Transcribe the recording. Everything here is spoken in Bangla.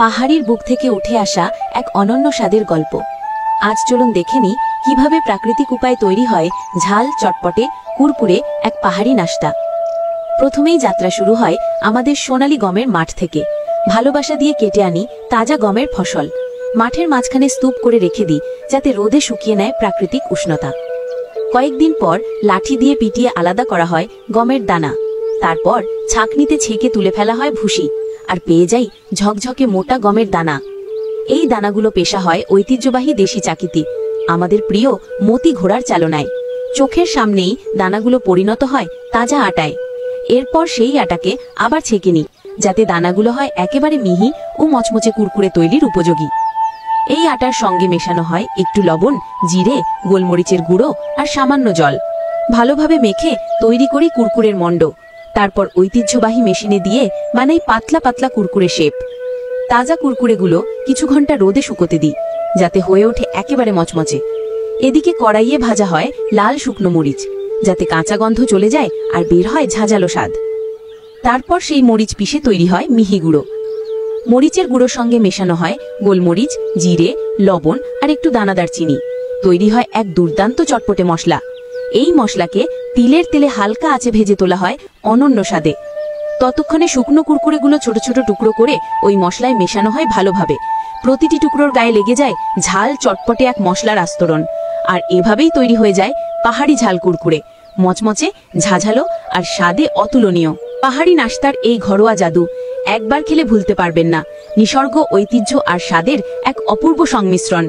পাহাড়ির বুক থেকে উঠে আসা এক অনন্য স্বাদের গল্প। আজ চলুন দেখে নিই কিভাবে প্রাকৃতিক উপায়ে তৈরি হয় ঝাল চটপটে কুরকুরে এক পাহাড়ি নাস্তা। প্রথমেই যাত্রা শুরু হয় আমাদের সোনালী গমের মাঠ থেকে। ভালোবাসা দিয়ে কেটে আনি তাজা গমের ফসল। মাঠের মাঝখানে স্তূপ করে রেখে দিই যাতে রোদে শুকিয়ে নেয় প্রাকৃতিক উষ্ণতা। কয়েকদিন পর লাঠি দিয়ে পিটিয়ে আলাদা করা হয় গমের দানা। তারপর ছাঁকনিতে ছেঁকে তুলে ফেলা হয় ভুসি, আর পেয়ে যাই ঝকঝকে মোটা গমের দানা। এই দানাগুলো পেশা হয় ঐতিহ্যবাহী দেশি চাকিতে, আমাদের প্রিয় মতি ঘোড়ার চালনায়। চোখের সামনেই দানাগুলো পরিণত হয় তাজা আটায়। এরপর সেই আটাকে আবার ছেঁকে নিই যাতে দানাগুলো হয় একেবারে মিহি ও মচমচে কুরকুরে তৈরির উপযোগী। এই আটার সঙ্গে মেশানো হয় একটু লবণ, জিরে, গোলমরিচের গুঁড়ো আর সামান্য জল। ভালোভাবে মেখে তৈরি করি কুরকুরের মণ্ড। তারপর ঐতিহ্যবাহী মেশিনে দিয়ে বানাই পাতলা পাতলা কুরকুরে শেপ। তাজা কুরকুরেগুলো কিছু ঘন্টা রোদে শুকোতে দিই যাতে হয়ে ওঠে একেবারে মচমচে। এদিকে কড়াইয়ে ভাজা হয় লাল শুকনো মরিচ, যাতে কাঁচা গন্ধ চলে যায় আর বের হয় ঝাঁঝালো স্বাদ। তারপর সেই মরিচ পিষে তৈরি হয় মিহি গুঁড়ো। মরিচের গুঁড়োর সঙ্গে মেশানো হয় গোলমরিচ, জিরে, লবণ আর একটু দানাদার চিনি। তৈরি হয় এক দুর্দান্ত চটপটে মশলা। এই মশলাকে তিলের তেলে হালকা আঁচে ভেজে তোলা হয় অনন্য স্বাদে। ততক্ষণে শুকনো কুরকুরেগুলো ছোট ছোট টুকরো করে ওই মশলায় মেশানো হয় ভালোভাবে। প্রতিটি টুকরোর গায়ে লেগে যায় ঝাল চটপটে এক মশলার আস্তরণ। আর এভাবেই তৈরি হয়ে যায় পাহাড়ি ঝাল কুরকুরে, মচমচে, ঝাঝালো আর স্বাদে অতুলনীয়। পাহাড়ি নাস্তার এই ঘরোয়া জাদু একবার খেলে ভুলতে পারবেন না। নিসর্গ, ঐতিহ্য আর স্বাদের এক অপূর্ব সংমিশ্রণ।